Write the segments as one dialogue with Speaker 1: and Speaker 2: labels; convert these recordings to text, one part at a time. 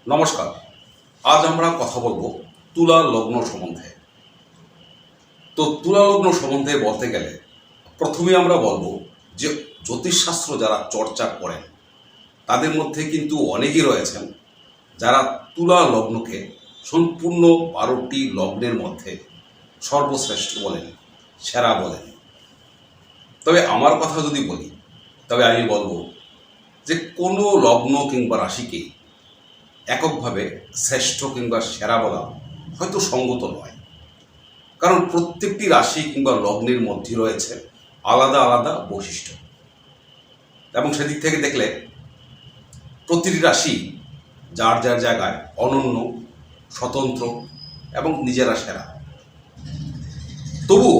Speaker 1: নমস্কার। আজ আমরা কথা বলবো তুলা লগ্ন সম্বন্ধে। তো তুলা লগ্ন সম্বন্ধে বলতে গেলে প্রথমে আমরা বলবো যে জ্যোতিষশাস্ত্র যারা চর্চা করেন তাদের মধ্যে কিন্তু অনেকেই রয়েছেন যারা তুলা লগ্নকে সম্পূর্ণ 12টি লগ্নের মধ্যে সর্বশ্রেষ্ঠ বলেন, সেরা বলেন। তবে আমার কথা যদি বলি তবে আমি বলবো যে কোনো লগ্ন কিংবা রাশিকে এককভাবে শ্রেষ্ঠ কিংবা সেরা বলা হয়তো সঙ্গত নয়, কারণ প্রত্যেকটি রাশি কিংবা লগ্নের মধ্যে রয়েছে আলাদা আলাদা বৈশিষ্ট্য, এবং সেদিক থেকে দেখলে প্রতিটি রাশি যার যার জায়গায় অনন্য, স্বতন্ত্র এবং নিজেরা সেরা। তবুও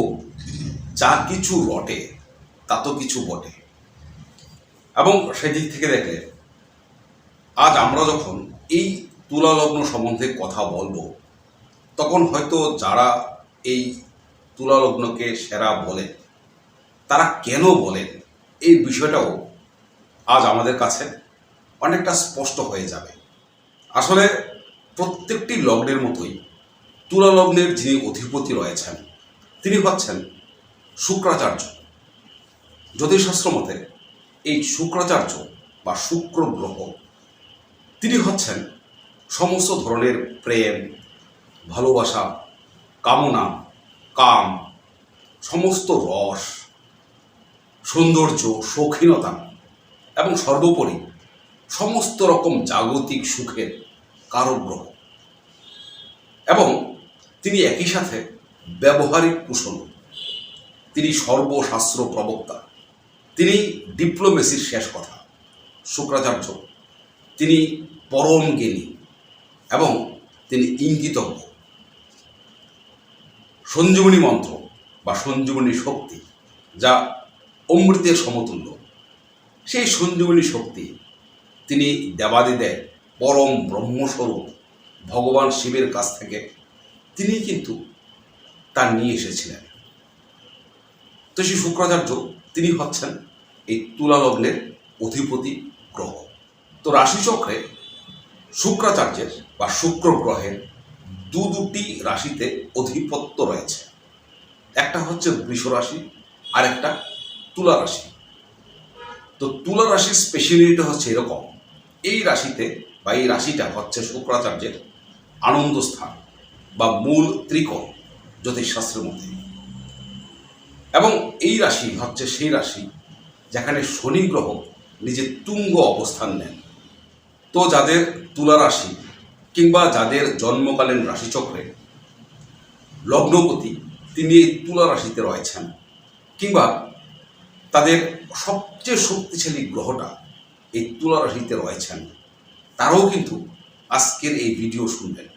Speaker 1: যা কিছু রটে তা তো কিছু বটে, এবং সেদিক থেকে দেখলে আজ আমরা যখন এই তুলা লগ্ন সম্বন্ধে কথা বলবো তখন হয়তো যারা এই তুলা লগ্নকে সেরা বলেন তারা কেন বলেন এই বিষয়টাও আজ আমাদের কাছে অনেকটা স্পষ্ট হয়ে যাবে। আসলে প্রত্যেকটি লগ্নের মতোই তুলা লগ্নের যিনি অধিপতি রয়েছেন তিনি হচ্ছেন শুক্রাচার্য। জ্যোতিষশাস্ত্র মতে এই শুক্রাচার্য বা শুক্র গ্রহ তিনি হচ্ছেন সমস্ত ধরনের প্রেম, ভালোবাসা, কামনা, কাম, সমস্ত রস, সৌন্দর্য, শৌখিনতা এবং সর্বোপরি সমস্ত রকম জাগতিক সুখের কারক গ্রহ। এবং তিনি একই সাথে ব্যবহারিক কুশল, তিনি সর্বশাস্ত্র প্রবক্তা, তিনি ডিপ্লোমেসির শেষ কথা। শুক্রাচার্য তিনি পরম জ্ঞানী এবং তিনি ইঙ্গিতজ্ঞ। সঞ্জীবনী মন্ত্র বা সঞ্জীবনী শক্তি যা অমৃতের সমতুল্য, সেই সঞ্জীবনী শক্তি তিনি দেবাদিদেব পরম ব্রহ্মস্বরূপ ভগবান শিবের কাছ থেকে তিনি কিন্তু তা নিয়ে এসেছিলেন। তো সেই শুক্রাচার্য তিনি হচ্ছেন এই তুলা লগ্নের অধিপতি গ্রহ। তো রাশিচক্রে শুক্রাচার্যের বা শুক্র গ্রহের দুটি রাশিতে অধিপত্য রয়েছে, একটা হচ্ছে বৃষ রাশি আর একটা তুলা রাশি। তো তুলা রাশির স্পেশালিটি হচ্ছে এরকম, এই রাশিতে বা এই রাশিটা হচ্ছে শুক্রাচার্যের আনন্দ স্থান বা মূল ত্রিকোণ জ্যোতিষশাস্ত্রের মধ্যে, এবং এই রাশি হচ্ছে সেই রাশি যেখানে শনি গ্রহ নিজের তুঙ্গ অবস্থান নেন। তো যাদের তুলা রাশি কিংবা যাদের জন্মকালীন রাশিচক্রে লগ্নপতি তিনি এই তুলা রাশিতে রয়েছেন, কিংবা তাদের সবচেয়ে শক্তিশালী গ্রহটা এই তুলা রাশিতে রয়েছেন, তারাও কিন্তু আজকের এই ভিডিও শুনবেন,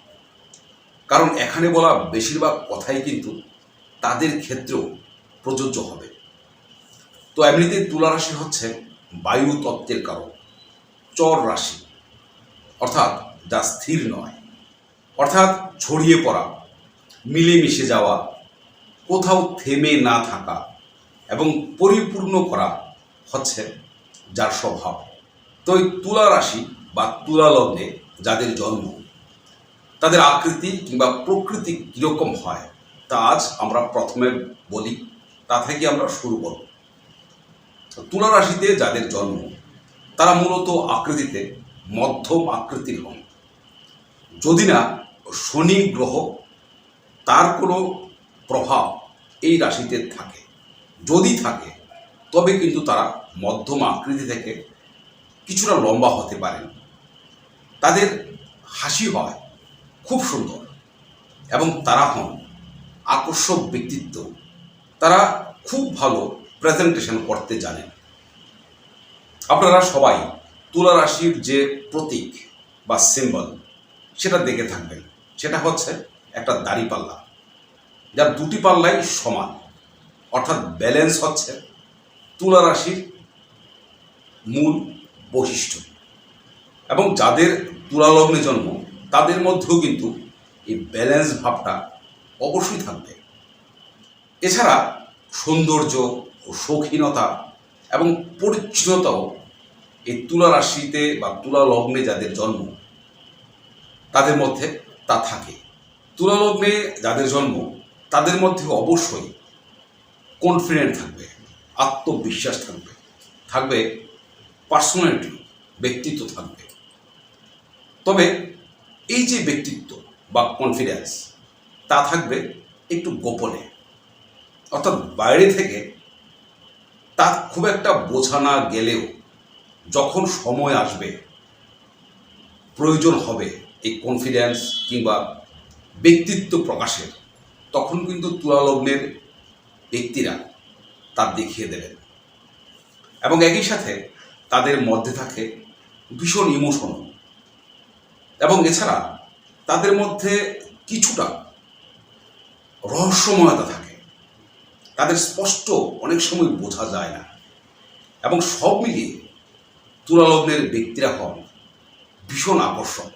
Speaker 1: কারণ এখানে বলা বেশিরভাগ কথাই কিন্তু তাদের ক্ষেত্রেও প্রযোজ্য হবে। তো এমনিতে তুলা রাশি হচ্ছে বায়ু তত্ত্বের কারক, চর রাশি, অর্থাৎ যা স্থির নয়, অর্থাৎ ছড়িয়ে পড়া, মিলেমিশে যাওয়া, কোথাও থেমে না থাকা এবং পরিপূর্ণ করা হচ্ছে যার স্বভাব। তো এই তুলা রাশি বা তুলা লগ্নে যাদের জন্ম তাদের আকৃতি কিংবা প্রকৃতি কীরকম হয় তা আজ আমরা প্রথমে বলি, তা থেকে আমরা শুরু করব। তুলা রাশিতে যাদের জন্ম তারা মূলত আকৃতিতে মধ্যম আকৃতির হন, যদি না শনি গ্রহ তার কোনো প্রভাব এই রাশিতে থাকে। যদি থাকে তবে কিন্তু তারা মধ্যম আকৃতি থেকে কিছুটা লম্বা হতে পারেন। তাদের হাসি হয় খুব সুন্দর এবং তারা হন আকর্ষক ব্যক্তিত্ব, তারা খুব ভালো প্রেজেন্টেশন করতে জানেন। আপনারা সবাই তুলা রাশির যে প্রতীক বা সিম্বল সেটা দেখে থাকবেন, সেটা হচ্ছে একটা দাড়িপাল্লা, যার দুটি পাল্লাই সমান, অর্থাৎ ব্যালেন্স হচ্ছে তুলা রাশির মূল বৈশিষ্ট্য। এবং যাদের তুলা লগ্নে জন্ম তাদের মধ্যেও কিন্তু এই ব্যালেন্স ভাবটা অবশ্যই থাকবে। এছাড়া সৌন্দর্য ও শৌখিনতা এবং পরিচ্ছন্নতাও এই তুলা রাশিতে বা তুলা লগ্নে যাদের জন্ম তাদের মধ্যে তা থাকে। তুলা লগ্নে যাদের জন্ম তাদের মধ্যে অবশ্যই কনফিডেন্ট থাকবে, আত্মবিশ্বাস থাকবে, থাকবে পার্সোনালিটি, ব্যক্তিত্ব থাকবে। তবে এই যে ব্যক্তিত্ব বা কনফিডেন্স তা থাকবে একটু গোপনে, অর্থাৎ বাইরে থেকে তা খুব একটা বোঝা না গেলেও যখন সময় আসবে, প্রয়োজন হবে এই কনফিডেন্স কিংবা ব্যক্তিত্ব প্রকাশের, তখন কিন্তু তুলা লগ্নের ব্যক্তিরা তা দেখিয়ে দেবেন। এবং একই সাথে তাদের মধ্যে থাকে ভীষণ ইমোশন, এবং এছাড়া তাদের মধ্যে কিছুটা রহস্যময়তা থাকে। তাদের স্পষ্ট অনেক সময় বোঝা যায় না, এবং সব মিলিয়ে তুলা লগ্নের ব্যক্তিরা হন ভীষণ আকর্ষক।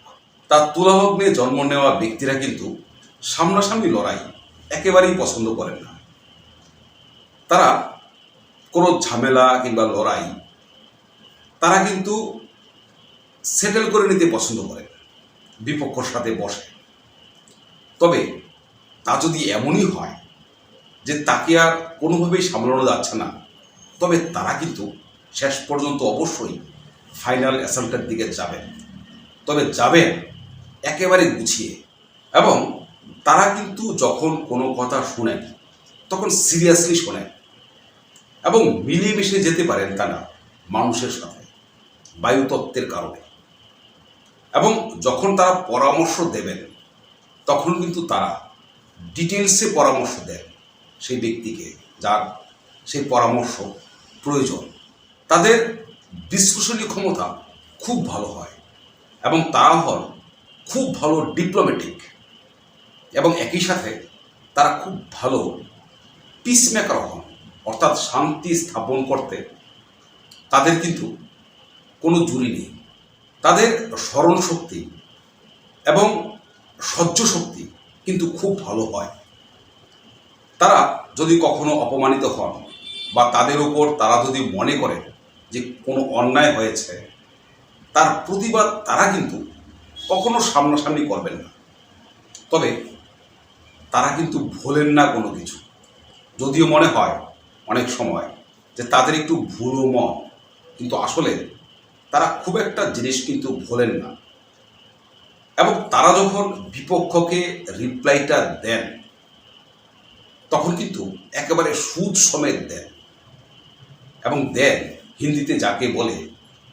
Speaker 1: তার তুলা লগ্নে জন্ম নেওয়া ব্যক্তিরা কিন্তু সামনাসামনি লড়াই একেবারেই পছন্দ করেন না। তারা কোনো ঝামেলা কিংবা লড়াই তারা কিন্তু সেটেল করে নিতে পছন্দ করেন, বিপক্ষের সাথে বসে। তবে তা যদি এমনই হয় যে তাকে আর কোনোভাবেই সামলানো যাচ্ছে না, তবে তারা কিন্তু শেষ পর্যন্ত অবশ্যই ফাইনাল অ্যাসাল্টের দিকে যাবেন। তবে যাবেন একেবারে গুছিয়ে, এবং তারা কিন্তু যখন কোনো কথা শোনেন তখন সিরিয়াসলি শোনেন, এবং মিলেমিশে যেতে পারেন তারা মানুষের সাথে বায়ুতত্ত্বের কারণে। এবং যখন তারা পরামর্শ দেবেন তখন কিন্তু তারা ডিটেলসে পরামর্শ দেন সেই ব্যক্তিকে যার সেই পরামর্শ প্রয়োজন। তাদের বিশ্লেষণী ক্ষমতা খুব ভালো হয়, এবং তারা হন খুব ভালো ডিপ্লোম্যাটিক, এবং একই সাথে তারা খুব ভালো পিসমেকার হন, অর্থাৎ শান্তি স্থাপন করতে তাদের কিন্তু কোনো জুরি নেই। তাদের স্মরণ শক্তি এবং সহ্য শক্তি কিন্তু খুব ভালো হয়। তারা যদি কখনো অপমানিত হন বা তাদের উপর তারা যদি মনে করেন যে কোনো অন্যায় হয়েছে, তার প্রতিবাদ তারা কিন্তু কখনো সামনাসামনি করবেন না। তবে তারা কিন্তু ভোলেন না কোনো কিছু, যদিও মনে হয় অনেক সময় যে তাদের একটু ভুলও মন, কিন্তু আসলে তারা খুব একটা জিনিস কিন্তু ভোলেন না। এবং তারা যখন বিপক্ষকে রিপ্লাইটা দেন তখন কিন্তু একেবারে সুদ সমেত দেন, এবং দেন হিন্দিতে যাকে বলে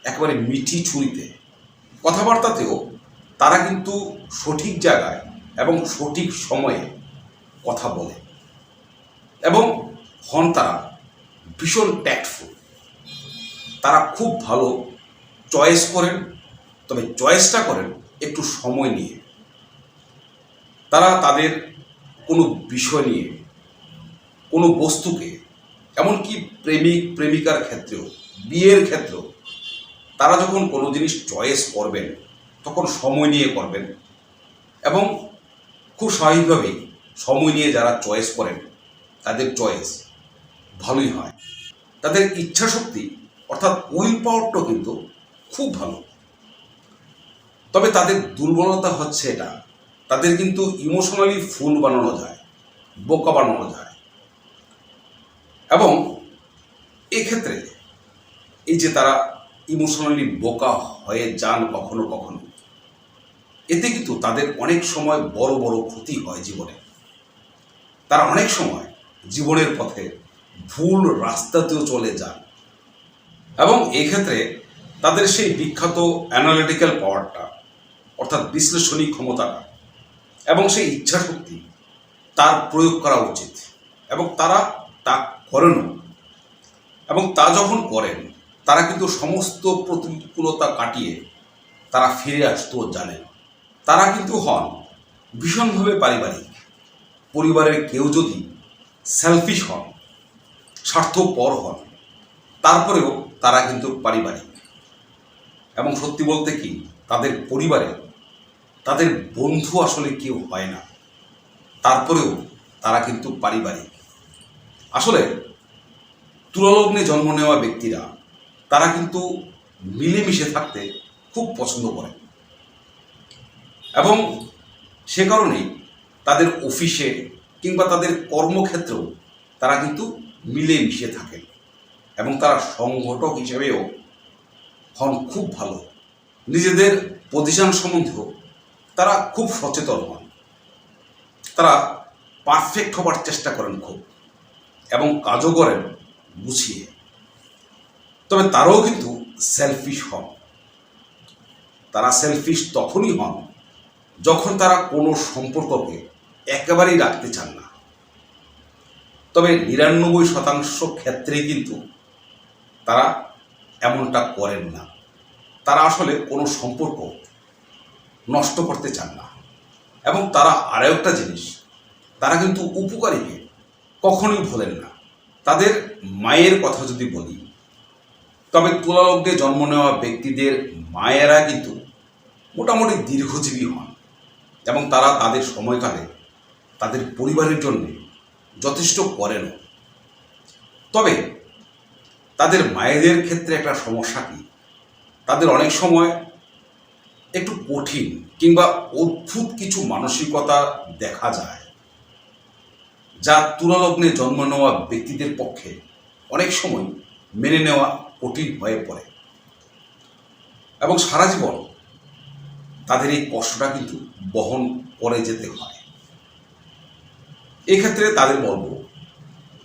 Speaker 1: একেবারে মিঠি ছুরিতে। কথাবার্তাতেও তারা কিন্তু সঠিক জায়গায় এবং সঠিক সময়ে কথা বলে, এবং হন তারা ভীষণ ট্যাক্টফুল। তারা খুব ভালো চয়েস করেন, তবে চয়েসটা করেন একটু সময় নিয়ে। তারা তাদের কোনো বিষয় নিয়ে, কোনো বস্তুকে, এমনকি প্রেমিক প্রেমিকার ক্ষেত্রেও, বিয়ের ক্ষেত্রেও তারা যখন কোনো জিনিস চয়েস করবেন তখন সময় নিয়ে করবেন, এবং খুব স্বাভাবিকভাবেই সময় নিয়ে যারা চয়েস করেন তাদের চয়েস ভালোই হয়। তাদের ইচ্ছাশক্তি অর্থাৎ উইল পাওয়ারটাও কিন্তু খুব ভালো। তবে তাদের দুর্বলতা হচ্ছে এটা, তাদের কিন্তু ইমোশনালি ফুল বানানো যায়, বোকা বানানো যায়। এবং এক্ষেত্রে এই যে তারা ইমোশনালি বোকা হয়ে যান কখনো কখনো, এতে কিন্তু তাদের অনেক সময় বড় বড় ক্ষতি হয় জীবনে। তারা অনেক সময় জীবনের পথে ভুল রাস্তাতেও চলে যান, এবং এক্ষেত্রে তাদের সেই বিখ্যাত অ্যানালিটিক্যাল পাওয়ারটা, অর্থাৎ বিশ্লেষণী ক্ষমতাটা এবং সেই ইচ্ছাশক্তি তার প্রয়োগ করা উচিত, এবং তারা তা করেনও। এবং তা যখন করেন তারা কিন্তু সমস্ত প্রতিকূলতা কাটিয়ে তারা ফিরে আসতেও জানেন। তারা কিন্তু হন ভীষণভাবে পারিবারিক। পরিবারের কেউ যদি সেলফিশ হন, স্বার্থপর হন, তারপরেও তারা কিন্তু পারিবারিক। এবং সত্যি বলতে কি, তাদের পরিবারে তাদের বন্ধু আসলে কেউ হয় না, তারপরেও তারা কিন্তু পারিবারিক। আসলে তুলালগ্নে জন্ম নেওয়া ব্যক্তিরা তারা কিন্তু মিলেমিশে থাকতে খুব পছন্দ করেন। এবং সে কারণেই তাদের অফিসে কিংবা তাদের কর্মক্ষেত্রেও তারা কিন্তু মিলেমিশে থাকেন এবং তারা সংগঠক হিসেবেও হন খুব ভালো। নিজেদের পজিশন সম্বন্ধেও তারা খুব সচেতন হন। তারা পারফেক্ট হবার চেষ্টা করেন খুব, এবং কাজও করেন গুছিয়ে। তবে তারাও কিন্তু সেলফিশ হন। তারা সেলফিশ তখনই হন যখন তারা কোনো সম্পর্ককে একেবারেই রাখতে চান না। তবে ৯৯% ক্ষেত্রেই কিন্তু তারা এমনটা করেন না। তারা আসলে কোনো সম্পর্ক নষ্ট করতে চান না। এবং তারা আরও একটা জিনিস, তারা কিন্তু উপকারীকে কখনোই ভোলেন না। তাদের মায়ের কথা যদি বলি, তবে তুলা লগ্নে জন্ম নেওয়া ব্যক্তিদের মায়েরা কিন্তু মোটামুটি দীর্ঘজীবী হন এবং তারা তাদের সময়কালে তাদের পরিবারের জন্য যথেষ্ট করেনও। তবে তাদের মায়েদের ক্ষেত্রে একটা সমস্যা কি, তাদের অনেক সময় একটু কঠিন কিংবা অদ্ভুত কিছু মানসিকতা দেখা যায়, যা তুলা লগ্নে জন্ম নেওয়া ব্যক্তিদের পক্ষে অনেক সময় মেনে নেওয়া কঠিন হয়ে পড়ে এবং সারা জীবন তাদের এই কষ্টটা কিন্তু বহন করে যেতে হয়। এক্ষেত্রে তাদের বলব,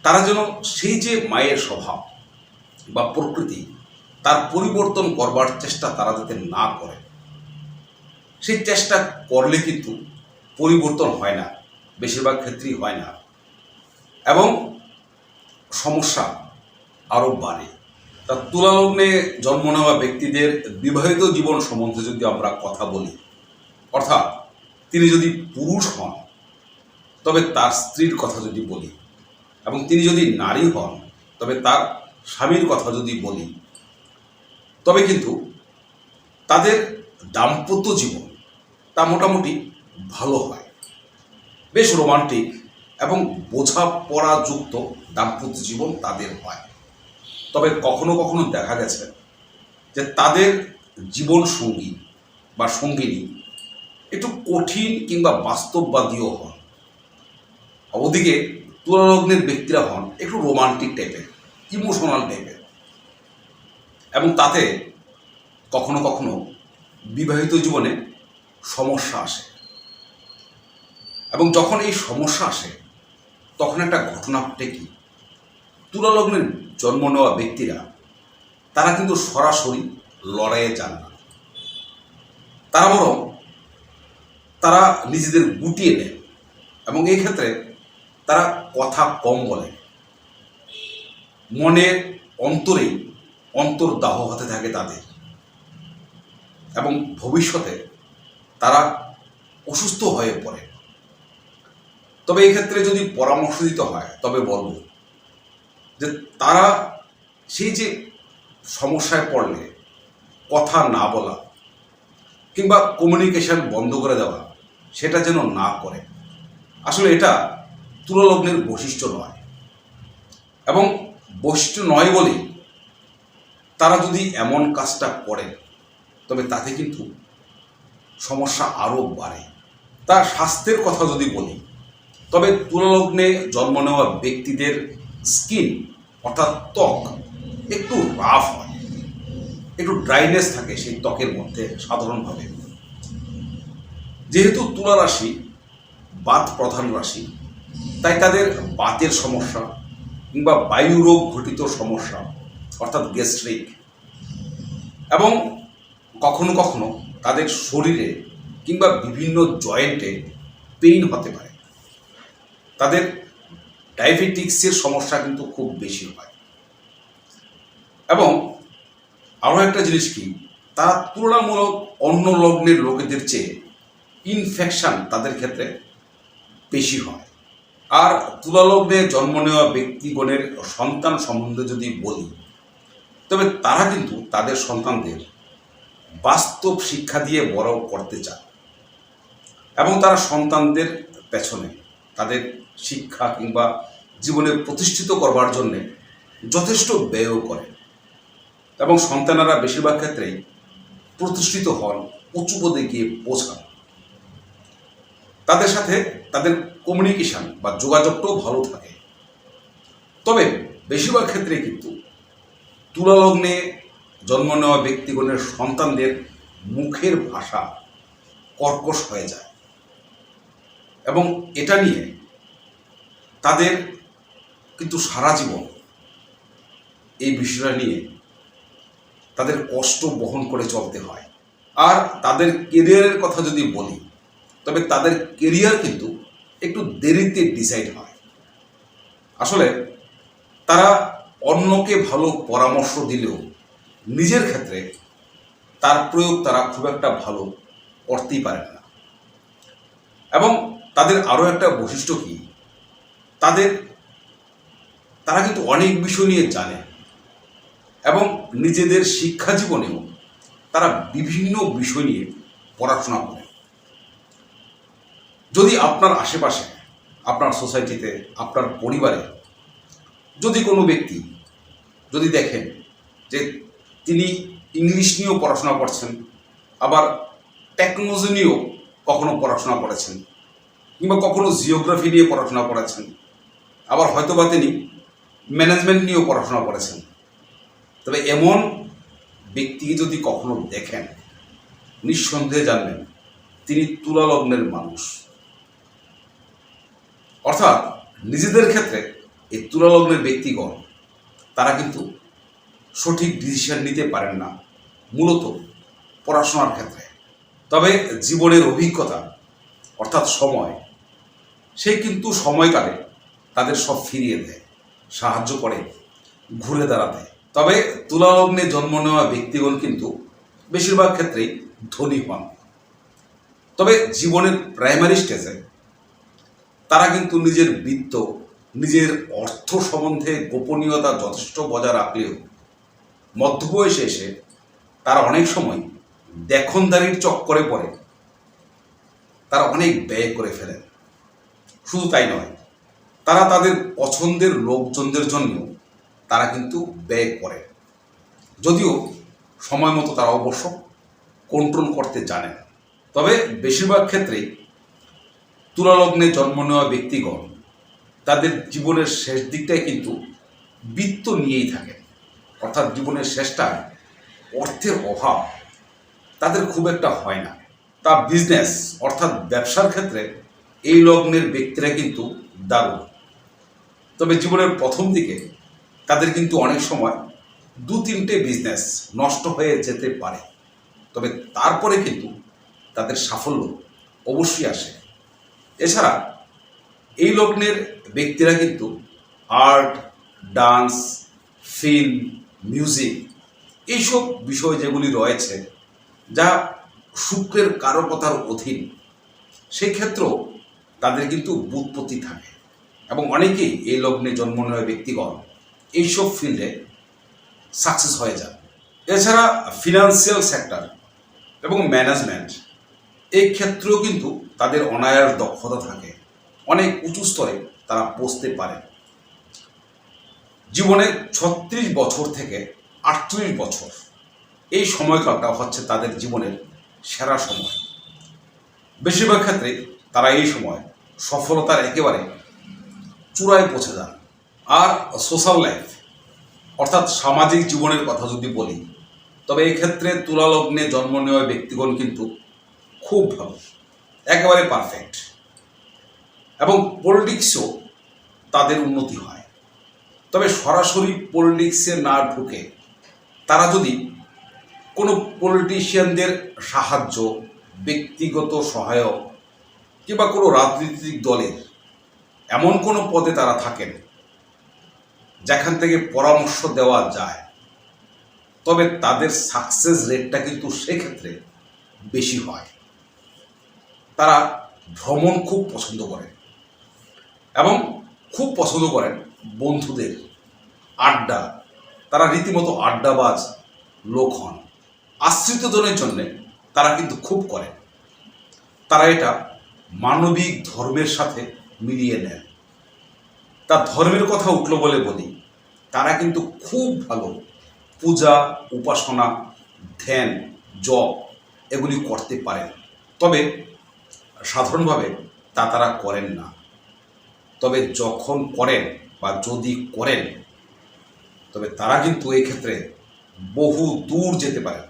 Speaker 1: তারা যেন সেই যে মায়ের স্বভাব বা প্রকৃতি, তার পরিবর্তন করবার চেষ্টা তারা যাতে না করে। সেই চেষ্টা করলে কিন্তু পরিবর্তন হয় না, বেশিরভাগ ক্ষেত্রেই হয় না, এবং সমস্যা আরও বাড়ে। তা তুলা লগ্নে জন্ম নেওয়া ব্যক্তিদের বিবাহিত জীবন সম্বন্ধে যদি আমরা কথা বলি, অর্থাৎ তিনি যদি পুরুষ হন তবে তার স্ত্রীর কথা যদি বলি, এবং তিনি যদি নারী হন তবে তার স্বামীর কথা যদি বলি, তবে কিন্তু তাদের দাম্পত্য জীবন তা মোটামুটি ভালো হয়। বেশ রোমান্টিক এবং বোঝাপড়াযুক্ত দাম্পত্য জীবন তাদের হয়। তবে কখনো কখনো দেখা গেছে যে তাদের জীবন সঙ্গী বা সঙ্গিনী একটু কঠিন কিংবা বাস্তববাদীও হন। ওদিকে তুলা লগ্নের ব্যক্তিরা হন একটু রোমান্টিক টাইপের, ইমোশনাল টাইপের, এবং তাতে কখনো কখনো বিবাহিত জীবনে সমস্যা আসে। এবং যখন এই সমস্যা আসে তখন একটা ঘটনা ঘটে কি, তুলা লগ্নের জন্ম নেওয়া ব্যক্তিরা তারা কিন্তু সরাসরি লড়াইয়ে যান না। তারা বরং তারা নিজেদের গুটিয়ে নেন এবং এই ক্ষেত্রে তারা কথা কম বলে, মনের অন্তরেই অন্তর্দাহ হতে থাকে তাদের, এবং ভবিষ্যতে তারা অসুস্থ হয়ে পড়ে। তবে এই ক্ষেত্রে যদি পরামর্শ দিতে হয় তবে বলব যে তারা সেই যে সমস্যায় পড়লে কথা না বলা কিংবা কমিউনিকেশন বন্ধ করে দেওয়া, সেটা যেন না করে। আসলে এটা তুলা লগ্নের বৈশিষ্ট্য নয়, এবং বৈশিষ্ট্য নয় বলেই তারা যদি এমন কাজটা করেন তবে তাতে কিন্তু সমস্যা আরও বাড়ে। তার স্বাস্থ্যের কথা যদি বলি, তবে তুলা লগ্নে জন্ম নেওয়া ব্যক্তিদের স্কিন অর্থাৎ ত্বক একটু রাফ হয়, একটু ড্রাইনেস থাকে সেই ত্বকের মধ্যে সাধারণভাবে। যেহেতু তুলা রাশি বাত প্রধান রাশি, তাই তাদের বাতের সমস্যা কিংবা বায়ুরোগ ঘটিত সমস্যা অর্থাৎ গ্যাস্ট্রিক, এবং কখনো কখনো তাদের শরীরে কিংবা বিভিন্ন জয়েন্টে পেইন হতে পারে। তাদের ডায়াবেটিক্সের সমস্যা কিন্তু খুব বেশি হয়। এবং আরও একটা জিনিস কি, তারা তুলনামূলক অন্য লগ্নের লোকেদের চেয়ে ইনফেকশন তাদের ক্ষেত্রে বেশি হয়। আর তুলা লগ্নে জন্ম নেওয়া ব্যক্তিগণের সন্তান সম্বন্ধে যদি বলি, তবে তারা কিন্তু তাদের সন্তানদের বাস্তব শিক্ষা দিয়ে বড় করতে চায় এবং তারা সন্তানদের পেছনে তাদের শিক্ষা কিংবা জীবনে প্রতিষ্ঠিত করবার জন্যে যথেষ্ট ব্যয়ও করে, এবং সন্তানেরা বেশিরভাগ ক্ষেত্রেই প্রতিষ্ঠিত হন, উঁচু পদে গিয়ে পৌঁছান। তাদের সাথে তাদের কমিউনিকেশন বা যোগাযোগটাও ভালো থাকে। তবে বেশিরভাগ ক্ষেত্রে কিন্তু তুলা লগ্নে জন্ম নেওয়া ব্যক্তিগণের সন্তানদের মুখের ভাষা কর্কশ হয়ে যায় এবং এটা নিয়ে তাদের কিন্তু সারা জীবন এই বিষয়টা নিয়ে তাদের কষ্ট বহন করে চলতে হয়। আর তাদের কেরিয়ারের কথা যদি বলি, তবে তাদের কেরিয়ার কিন্তু একটু দেরিতে ডিসাইড হয়। আসলে তারা অন্যকে ভালো পরামর্শ দিলেও নিজের ক্ষেত্রে তার প্রয়োগ তারা খুব একটা ভালো করতেই পারেন না। এবং তাদের আরও একটা বৈশিষ্ট্য কি, তারা কিন্তু অনেক বিষয় নিয়ে জানে এবং নিজেদের শিক্ষা জীবনেও তারা বিভিন্ন বিষয় নিয়ে পড়াশোনা করে। যদি আপনার আশেপাশে, আপনার সোসাইটিতে, আপনার পরিবারে যদি কোনো ব্যক্তি যদি দেখেন যে তিনি ইংলিশ নিয়েও পড়াশোনা করছেন, আবার টেকনোলজি নিয়েও কখনো পড়াশোনা করেছেন, কিংবা কখনো জিওগ্রাফি নিয়ে পড়াশোনা করেছেন, আবার হয়তোবা তিনি ম্যানেজমেন্ট নিয়েও পড়াশোনা করেছেন, তবে এমন ব্যক্তিকে যদি কখনো দেখেন, নিঃসন্দেহে জানবেন তিনি তুলা লগ্নের মানুষ। অর্থাৎ নিজেদের ক্ষেত্রে এই তুলা লগ্নের ব্যক্তিগণ তারা কিন্তু সঠিক ডিসিশন নিতে পারেন না, মূলত পড়াশোনার ক্ষেত্রে। তবে জীবনের অভিজ্ঞতা অর্থাৎ সময়, সে কিন্তু সময়কালে তাদের সব ফিরিয়ে দেয়, সাহায্য করে ঘুরে দাঁড়াতে। তবে তুলা লগ্নে জন্ম নেওয়া ব্যক্তিগণ কিন্তু বেশিরভাগ ক্ষেত্রেই ধনী হন। তবে জীবনের প্রাইমারি স্টেজে তারা কিন্তু নিজের বিত্ত, নিজের অর্থ সম্বন্ধে গোপনীয়তা যথেষ্ট বজায় রাখলেও মধ্যবয়সে এসে তারা অনেক সময় দেখনদারির চক্করে পড়ে তারা অনেক ব্যয় করে ফেলেন। শুধু তাই নয়, তারা তাদের পছন্দের লোকজনদের জন্য তারা কিন্তু ব্যয় করে, যদিও সময় মতো তারা অবশ্য কন্ট্রোল করতে জানেন। তবে বেশিরভাগ ক্ষেত্রেই তুলা লগ্নে জন্ম নেওয়া ব্যক্তিগণ তাদের জীবনের শেষ দিকটায় কিন্তু বিত্ত নিয়েই থাকেন। অর্থাৎ জীবনের শেষটায় অর্থের অভাব তাদের খুব একটা হয় না। তা বিজনেস অর্থাৎ ব্যবসার ক্ষেত্রে এই লগ্নের ব্যক্তিরা কিন্তু দারুণ। তবে জীবনের প্রথম দিকে তাদের কিন্তু অনেক সময় 2-3টে বিজনেস নষ্ট হয়ে যেতে পারে, তবে তারপরে কিন্তু তাদের সাফল্য অবশ্যই আসে। এছাড়া এই লগ্নের ব্যক্তিরা কিন্তু আর্ট, ডান্স, ফিল্ম, মিউজিক, এইসব বিষয় যেগুলি রয়েছে যা শুক্রের কারকতার অধীন, সেই ক্ষেত্রেও তাদের কিন্তু বুৎপত্তি থাকে এবং অনেকেই এই লগ্নে জন্ম নেওয়া ব্যক্তিগণ এইসব ফিল্ডে সাকসেস হয়ে যান। এছাড়া ফিনান্সিয়াল সেক্টর এবং ম্যানেজমেন্ট, এই ক্ষেত্রেও কিন্তু তাদের অনায়াস দক্ষতা থাকে, অনেক উঁচু স্তরে তারা পৌঁছতে পারে। জীবনে 36 বছর থেকে 38 বছর এই সময়কালটা হচ্ছে তাদের জীবনের সেরা সময়। বেশিরভাগ ক্ষেত্রে তারা এই সময় সফলতার একেবারে চূড়ায় পৌঁছে যান। আর সোশ্যাল লাইফ অর্থাৎ সামাজিক জীবনের কথা যদি বলি, তবে এক্ষেত্রে তুলা লগ্নে জন্ম নেওয়া ব্যক্তিগণ কিন্তু খুব ভালো, একেবারে পারফেক্ট। এবং পলিটিক্সও তাদের উন্নতি হয়। তবে সরাসরি পলিটিক্সে না ঢুকে তারা যদি কোনো পলিটিশিয়ানদের সাহায্য, ব্যক্তিগত সহায়ক কিংবা কোনো রাজনৈতিক দলের এমন কোনো পদে তারা থাকেন যেখান থেকে পরামর্শ দেওয়া যায়, তবে তাদের সাকসেস রেটটা কিন্তু সেক্ষেত্রে বেশি হয়। তারা ভ্রমণ খুব পছন্দ করেন এবং খুব পছন্দ করেন বন্ধুদের আড্ডা। তারা রীতিমতো আড্ডাবাজ লোক হন। আশ্রিতজনের জন্যে তারা কিন্তু খুব করেন। তারা এটা মানবিক ধর্মের সাথে মিলিয়ে নেন। তার ধর্মের কথা উঠল বলে বলি, তারা কিন্তু খুব ভালো পূজা, উপাসনা, ধ্যান, জপ এগুলি করতে পারেন। তবে সাধারণভাবে তা তারা করেন না। তবে যখন করেন বা যদি করেন, তবে তারা কিন্তু এই ক্ষেত্রে বহু দূর যেতে পারে।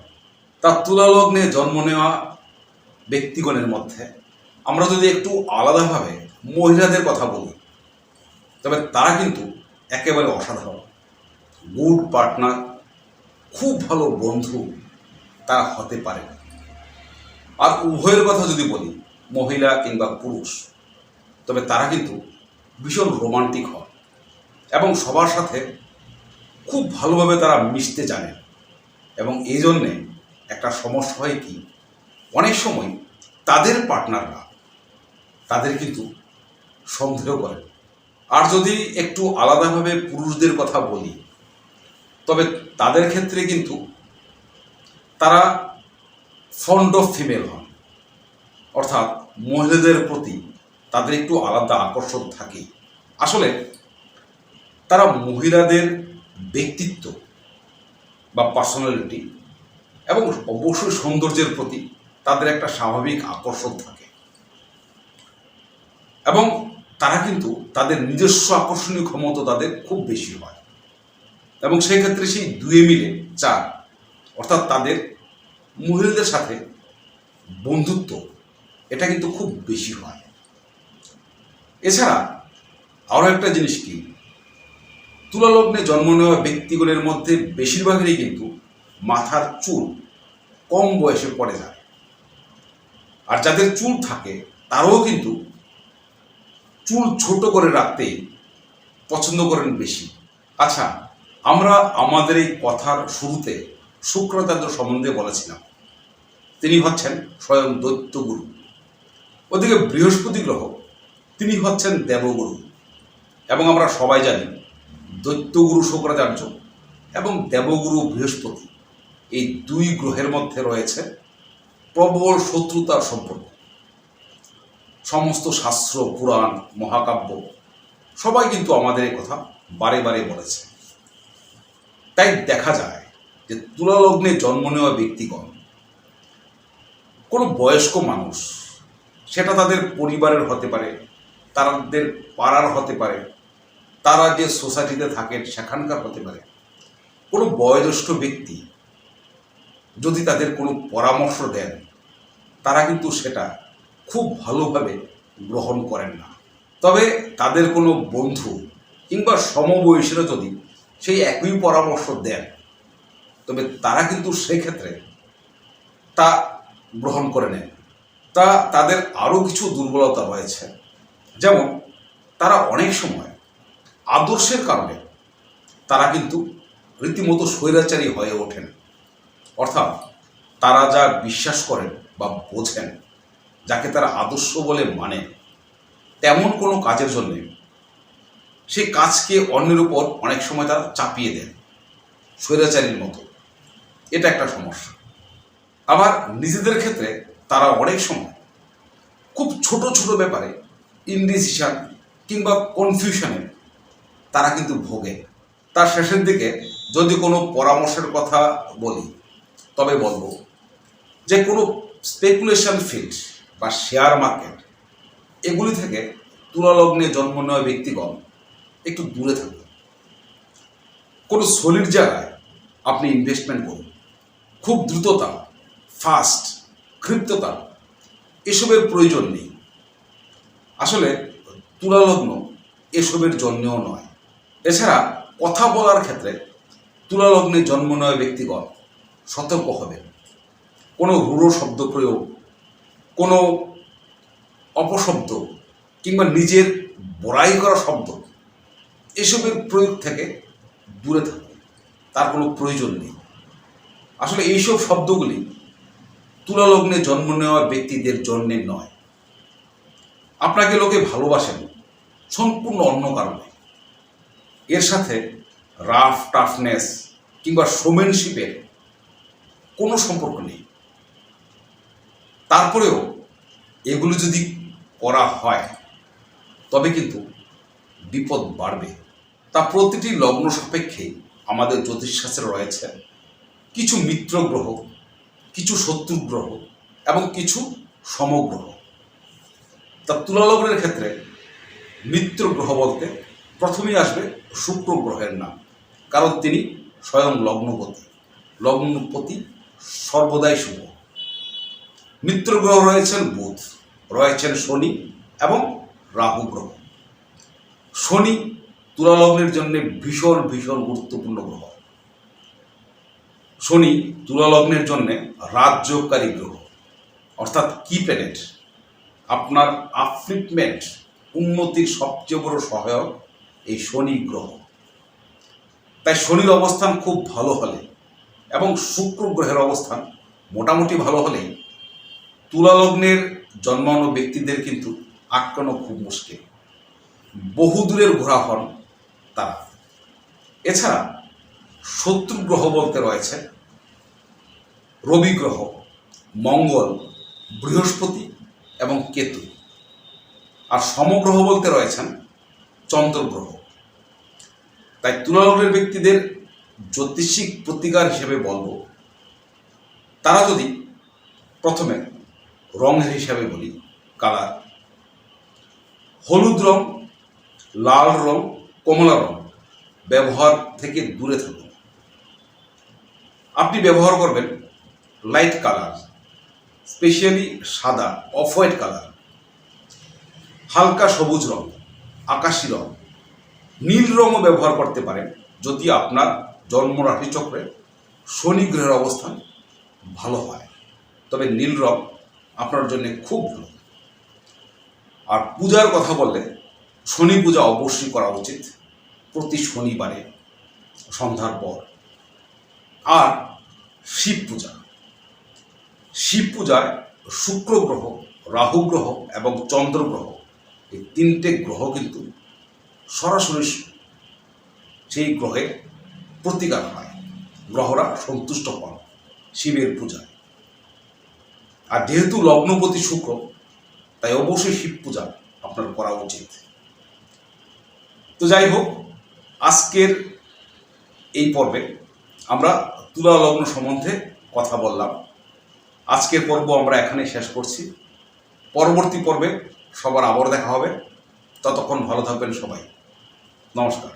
Speaker 1: তার তুলা লগ্নে জন্ম নেওয়া ব্যক্তিগণের মধ্যে আমরা যদি একটু আলাদাভাবে মহিলাদের কথা বলি, তবে তারা কিন্তু একেবারে অসাধারণ, গুড পার্টনার, খুব ভালো বন্ধু তারা হতে পারে। আর উভয়ের কথা যদি বলি, মহিলা কিংবা পুরুষ, তবে তারা কিন্তু ভীষণ রোমান্টিক হয় এবং সবার সাথে খুব ভালোভাবে তারা মিশতে জানে। এবং এই জন্যে একটা সমস্যা হয় কি, অনেক সময় তাদের পার্টনাররা তাদের কিন্তু সন্দেহ করে। আর যদি একটু আলাদাভাবে পুরুষদের কথা বলি, তবে তাদের ক্ষেত্রে কিন্তু তারা ফন্ড অফ ফিমেল হন, অর্থাৎ মহিলাদের প্রতি তাদের একটু আলাদা আকর্ষণ থাকে। আসলে তারা মহিলাদের ব্যক্তিত্ব বা পার্সোনালিটি এবং অবশ্যই সৌন্দর্যের প্রতি তাদের একটা স্বাভাবিক আকর্ষণ থাকে, এবং তারা কিন্তু তাদের নিজস্ব আকর্ষণীয় ক্ষমতা তাদের খুব বেশি হয়, এবং সেই ক্ষেত্রে সেই দুয়ে মিলে চার, অর্থাৎ তাদের মহিলাদের সাথে বন্ধুত্ব এটা কিন্তু খুব বেশি হয়। এছাড়া আরও একটা জিনিস কি, তুলা লগ্নে জন্ম নেওয়া ব্যক্তিগুলোর মধ্যে বেশিরভাগেরই কিন্তু মাথার চুল কম বয়সে পড়ে যায়, আর যাদের চুল থাকে তারাও কিন্তু চুল ছোট করে রাখতেই পছন্দ করেন বেশি। আচ্ছা, আমরা আমাদের এই কথার শুরুতে শুক্রাচার্য সম্বন্ধে বলেছিলাম, তিনি হচ্ছেন স্বয়ং দৈত্যগুরু। ওদিকে বৃহস্পতি গ্রহ, তিনি হচ্ছেন দেবগুরু। এবং আমরা সবাই জানি দৈত্যগুরু শুক্রাচার্য এবং দেবগুরু বৃহস্পতি, এই দুই গ্রহের মধ্যে রয়েছে প্রবল শত্রুতার সম্পর্ক। সমস্ত শাস্ত্র, পুরাণ, মহাকাব্য সবাই কিন্তু আমাদের এই কথা বারে বারে বলেছে। তাই দেখা যায় যে তুলা লগ্নে জন্ম নেওয়া ব্যক্তিগণ, কোনো বয়স্ক মানুষ, সেটা তাদের পরিবারের হতে পারে, তাদের পাড়ার হতে পারে, তারা যে সোসাইটিতে থাকেন সেখানকার হতে পারে, কোনো বয়োজ্যেষ্ঠ ব্যক্তি যদি তাদের কোনো পরামর্শ দেন, তারা কিন্তু সেটা খুব ভালোভাবে গ্রহণ করেন না। তবে তাদের কোনো বন্ধু কিংবা সমবয়সীরা যদি সেই একই পরামর্শ দেন, তবে তারা কিন্তু সেক্ষেত্রে তা গ্রহণ করে নেন। তা তাদের আরও কিছু দুর্বলতা রয়েছে, যেমন তারা অনেক সময় আদর্শের কারণে তারা কিন্তু রীতিমতো স্বৈরাচারী হয়ে ওঠেন। অর্থাৎ তারা যা বিশ্বাস করেন বা বোঝেন, যাকে তারা আদর্শ বলে মানেন, তেমন কোনো কাজের জন্য সেই কাজকে অন্যের উপর অনেক সময় তারা চাপিয়ে দেন, স্বৈরাচারীর মতো। এটা একটা সমস্যা। আবার নিজেদের ক্ষেত্রে তারা অনেক সময় খুব ছোট ছোট ব্যাপারে ইনডিসিশন কিংবা কনফিউশনে তারা কিন্তু ভোগে। তার শেষের দিকে যদি কোনো পরামর্শের কথা বলি, তবে বলবো যে কোনো স্পেকুলেশন ফিল্ড বা শেয়ার মার্কেট, এগুলি থেকে তুলা লগ্নে জন্ম নেওয়া ব্যক্তিগণ একটু দূরে থাকবে। কোনো সলিড জায়গায় আপনি ইনভেস্টমেন্ট করুন, খুব দ্রুততা, ফাস্ট, ক্ষিপ্রতা এসবের প্রয়োজন নেই। আসলে তুলা লগ্ন এসবের জন্যও নয়। এছাড়া কথা বলার ক্ষেত্রে তুলা লগ্নে জন্ম নেওয়া ব্যক্তিগণ সতর্ক হবেন। কোনো রূঢ় শব্দ প্রয়োগ, কোনো অপশব্দ কিংবা নিজের বড়াই করা শব্দ, এসবের প্রয়োগ থেকে দূরে থাকুন, তার কোনো প্রয়োজন নেই। আসলে এইসব শব্দগুলি তুলা লগ্নে জন্ম নেওয়া ব্যক্তিদের জন্যে নয়। আপনাকে লোকে ভালোবাসেন সম্পূর্ণ অন্য কারণে। এর সাথে রাফ টাফনেস কিংবা শোম্যানশিপের কোনো সম্পর্ক নেই। তারপরেও এগুলো যদি করা হয়, তবে কিন্তু বিপদ বাড়বে। তা প্রতিটি লগ্ন সাপেক্ষে আমাদের জ্যোতিষশাস্ত্রে রয়েছে কিছু মিত্র গ্রহ, কিছু শত্রু গ্রহ এবং কিছু সমগ্রহ। তা তুলা লগ্নের ক্ষেত্রে মিত্র গ্রহ বলতে প্রথমেই আসবে শুক্র গ্রহের নাম, কারণ তিনি স্বয়ং লগ্নপতি। লগ্নপতি সর্বদাই শুভ। মিত্র গ্রহ রয়েছেন বুধ, রয়েছেন শনি এবং রাহু গ্রহ। শনি তুলা লগ্নের জন্য ভীষণ ভীষণ গুরুত্বপূর্ণ গ্রহ। শনি তুলা লগ্নের জন্য রাজযোগকারী গ্রহ, অর্থাৎ কি প্ল্যানেট। আপনার আপলিফমেন্ট, উন্নতির সবচেয়ে বড় সহায়ক এই শনি গ্রহ। তাই শনির অবস্থান খুব ভালো হলে এবং শুক্র গ্রহের অবস্থান মোটামুটি ভালো হলেই তুলা লগ্নের জন্মানো ব্যক্তিদের কিন্তু আটকানো খুব মুশকিল। বহুদূরের ঘোরা হন তারা। এছাড়া শত্রু গ্রহ বলতে রয়েছে রবি গ্রহ, মঙ্গল, বৃহস্পতি এবং কেতু। আর সমগ্রহ বলতে রয়েছেন চন্দ্র গ্রহ। তাই তুলা লগ্নের ব্যক্তিদের জ্যোতিষিক প্রতিকার হিসেবে বলবো, তারা যদি প্রথমে রঙের হিসাবে বলি কালার, হলুদ রং, লাল রং, কমলা রং ব্যবহার থেকে দূরে থাকুন। আপনি ব্যবহার করবেন লাইট কালার, স্পেশালি সাদা, অফ হোয়াইট কালার, হালকা সবুজ রং, আকাশি রং, নীল রঙও ব্যবহার করতে পারেন যদি আপনার জন্মরাশি চক্রে শনি গ্রহের অবস্থান ভালো হয়। তবে নীল রং আপনার জন্য খুব ভালো। আর পূজার কথা বললে শনি পূজা অবশ্যই করা উচিত প্রতি শনিবারে সন্ধ্যার পর। আর শিব পূজা, শিব পূজায় শুক্র গ্রহ, রাহু গ্রহ এবং চন্দ্র গ্রহ, এই তিনটে গ্রহ কিন্তু সরাসরি সেই গ্রহের প্রতিকার হয়। গ্রহরা সন্তুষ্ট হন শিবের পূজায়। আর যেহেতু লগ্নপতি শুক্র, তাই অবশ্যই শিব পূজা আপনার করা উচিত। তো যাই হোক, আজকের এই পর্বে আমরা তুলা লগ্ন সম্বন্ধে কথা বললাম। আজকের পর্ব আমরা এখানে শেষ করছি। পরবর্তী পর্বে সবার আবার দেখা হবে। ততক্ষণ ভালো থাকবেন সবাই। নমস্কার।